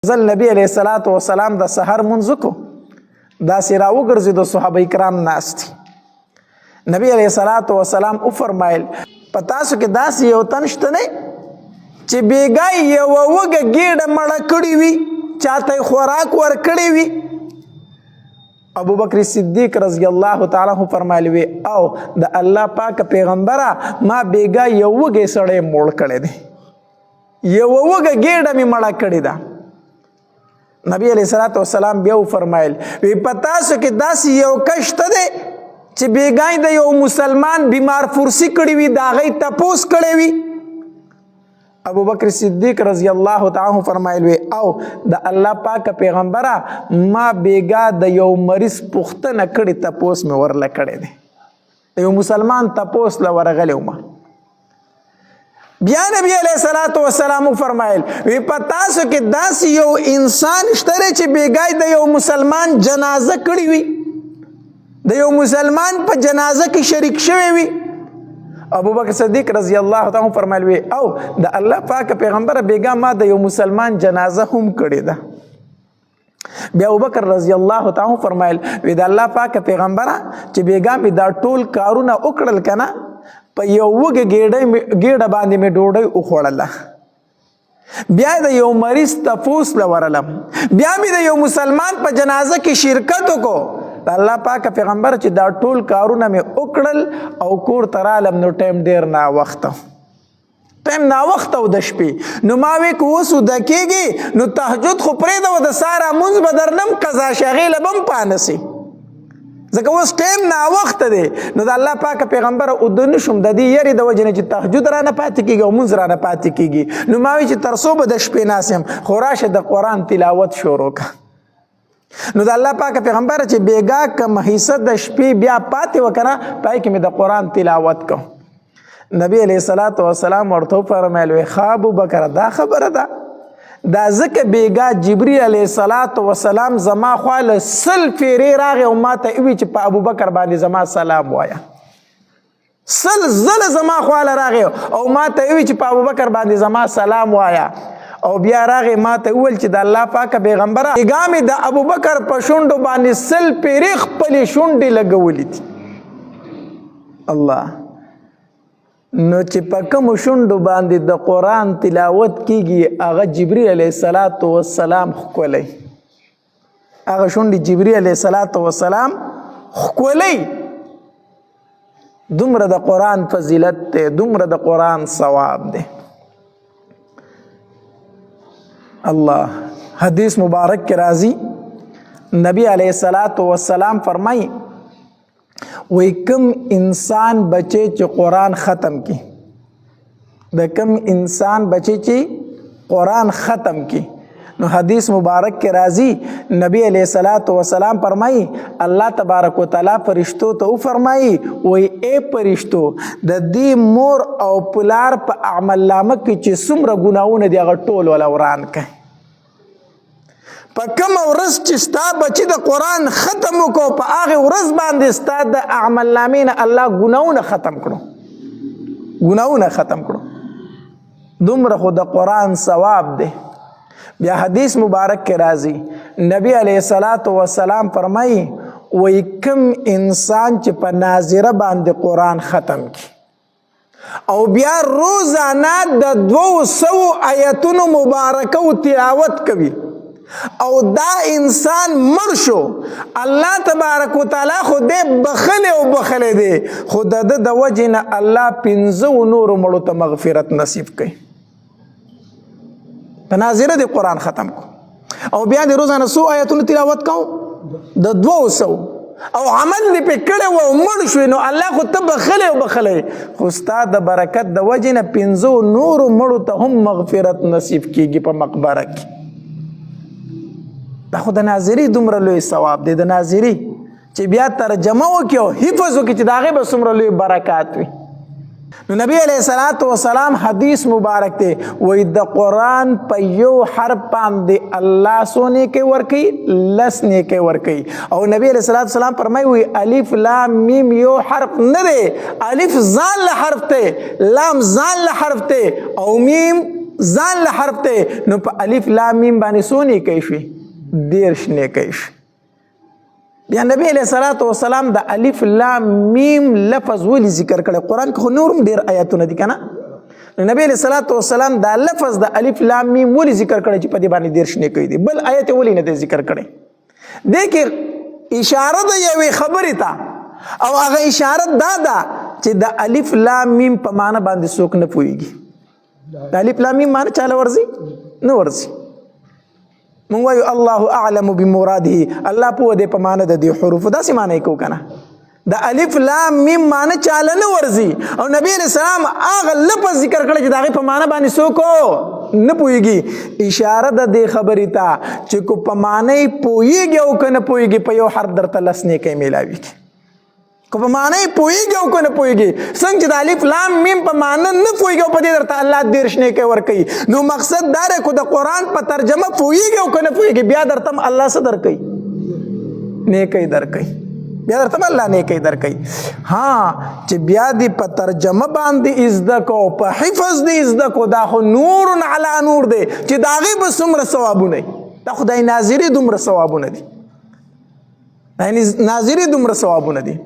ځل نبی علیه الصلاة والسلام د سحر مونځ کو داسې راوګرځېدو صحابه کرام ناست دي. نبی علیه الصلاة والسلام وفرمایل په تاسو کې داسې یو تن شته دی چې بېګا یوه وږه ګېډه مړه کړې وي، چاته یې خوراک ورکړی وي. ابو بکر صدیق رضی الله تعالی عنہ فرمایلی وی او د الله پاک پیغمبره ما بېګا یو وږی سړی موړ کړی دی، یوه وږه ګېډه مې مړه کړې ده. نبی علیه الصلاة والسلام بیا وفرمایل وی په تاسو کې داسې یو کس شته دی چې بېګا د یو مسلمان بیمار فرسی کړی وي، د هغې تپوس کړی وي. ابو بکر صدیق رضی الله تعالی عنہ فرمایل وی او د الله پاک پیغمبره ما بېګا د یو مریض پوښتنه کړې، تپوس مې ورله کړی دی، د یو مسلمان تپوس له ورغلی وم. بیا نبی علیه الصلاة والسلام فرمایل وی په تاسو کې داسې یو انسان شته دی چې بېګا د یو مسلمان جنازه کړې وي، د یو مسلمان په جنازه کې شریک شوی وي. ابو بکر صدیق رضی الله تعالی عنہ فرمایل وی او د الله پاک پیغمبر بېګا ما د یو مسلمان جنازه هم کړې ده. بیا ابو بکر رضی الله تعالی عنہ فرمایل وی د الله پاک پیغمبره چې بېګا مې دا ټول کارونه وکړل کنه، په یو وږه ګېډه باندې مې ډوډۍ وخوړله. بیا د یو مریض تپوس له ورلم، بیا مې د یو مسلمان په جنازه کې شرکت وکړو. د الله پاک پیغمبر چې دا ټول کارونه مې وکړل او کور ته رالم نو ټایم ډېر ناوخته و د شپې. نو ما وی که اوس وده کېږي نو تهجد خو پرېږده و، د ساره مونځ به درنم قضا شي، هغې له به هم پانسي، ځکه اوس ټایم ناوخته دی. نو د الله پاک پیغمبر اوده نه شوم د دې یارې د وجې نه چې تهجد رانه پاتې کېږي او مونځ رانه پاتې کېږي. نو ما وی چې تر څو به د شپې ناست یم، خو راشه د قرآن تلاوت شروع کړه. نو د الله پاک پیغمبر چې بېګا کم حصه د شپې بیا پاتې وکړه، پای کې مې د قرآن تلاوت کو. نبی علیه الصلاة والسلام ورته وفرمیل وی ښه ابوبکر دا خبره ده، دا ځکه بېګا جبریل علیه الصلاة والسلام زما خوا له 100 فیرې راغی او ما ته وی چې په ابوبکر باندې زما سلام وایه. 100 ځله زما خوا له راغی او ما ته وی چې په ابوبکر باندې زما سلام وایه. او بیا راغی ما ته وویل چې د الله پاک پیغمبره بېګا مې د ابوبکر په شونډو باندې 100 پیرې خپلې شونډې لګولې دي. الله، نو چې په کومو شونډو باندې د قرآن تلاوت کېږي هغه جبریل علیه الصلاة والسلام ښکلی، هغه شونډې جبریل علیه الصلاة والسلام ښکلی. دومره د قرآن فضیلت دی، دومره د قرآن ثواب دی. الله حدیث مبارک کے راضی نبی علیہ الصلاة والسلام فرمائی وی کم انسان بچے چی قرآن ختم کی، دا کم انسان بچے چی قرآن ختم کی. نو حدیث مبارک کے راضی نبی علیہ الصلاة والسلام فرمائی اللہ تبارک و تعالی فرشتو تو فرمائی وی اے فرشتو د دی مور او پلار په اعمال نامه کې چې څومره ګناهونه دي هغه ټول ولا وران کړي. په کومه ورځ چې ستا بچي د قرآن ختم وکړو په هغې ورځ باندې ستا د اعمال نامې نه الله ګناهونه ختم کړو، ګناهونه ختم کړو. دومره خو د قرآن ثواب دی. بیا حدیث مبارک کے راضی نبی علیہ الصلاة والسلام فرمائی وی کم انسان چې په ناظره باندې قرآن ختم کی او بیا روزانه د 200 آیتونو مبارکه تلاوت کوي او دا انسان مړ شو، الله تبارک وتعالی خو دې بخلی او بخلی دی، خو د وجې نه الله 15 نورو مړو ته مغفرت نصیب کوي. په ناظره دی قرآن ختم کو او بیا د روزانه 100 آیتونو تلاوت کو د 200 او عمل دې پې کړی و او مړ شوې، نو الله خو ته بخلی او بخلی، خو ستا د برکت د وجې نه 15 نورو مړو ته هم مغفرت نصیب کېږي په مقبره کې. دا خو د ناظري دومره لوی ثواب دی، د ناظري چې بیا ترجمه وکړي او حفظ وکړي چې د هغې به څومره لوی برکات وي. نو نبی علیہ الصلاة والسلام حدیث مبارک تے وی دا قرآن پا یو حرف باندې اللہ سونے کے ورکی لسنے کے ورکی. او نبی علیہ الصلاة والسلام فرمائی وی الف لام میم یو حرف ندے، الف زان لحرف تے، لام زان لحرف تے، او میم ځان له حرف دی نو په الف لام میم باندې څو نیکۍ شوي 10 نیکۍ شوي. بیا نبی علیه الصلاة والسلام د الف لام میم لفظ ولې ذکر کړی؟ قرآن کې خو نورم ډېر آیاتونه دي که نه؟ نبی علیه الصلاة والسلام دا لفظ د الف لام میم ولې ذکر کړی چې په دې باندې 10 نیکۍ دي؟ بل آیت ولې نه دی ذکر کړی؟ دې کې اشاره ده یوې خبرې ته، او هغه اشاره دا ده چې د الف لام میم په معنی باندې څوک نه پوهېږي. د الف لام میم معنی چاله ورځي؟ نه ورځي. مونږ وایو الله اعلم بمراده، الله پوه دی په معنی د دې حروفو. داسې معنی یې کوو که نه؟ د الف لام میم معنی چاله نه ورځي، او نبی علیه السلام هغه لفظ ذکر کړی چې د هغې په معنی باندې څوک نه پوهېږي. اشاره ده دې خبرې ته چې کو په معنی پوهېږي او که نه پوهېږي په یو حرف درته 10 نیکۍ میلاویږي. که په معنی پوهېږي او که نه پوهېږي، څنګه چې د الف لام میم په معنی نه پوهېږي او په دې درته الله 10 نیکۍ ورکوي، نو مقصد دا دی که د قرآن په ترجمه پوهېږي او که نه پوهېږي بیا درته هم الله څه درکوي؟ نیکۍ درکوي. بیا درته هم الله نیکۍ درکوي. ها چې بیا دې په ترجمه باندې زده کو، په حفظ دې زده کو، دا خو نور علی نور دی چې د هغې به څومره ثوابونه وي. دا خدای ناظري دومره ثوابونه دي، ناظري دومره ثوابونه دي.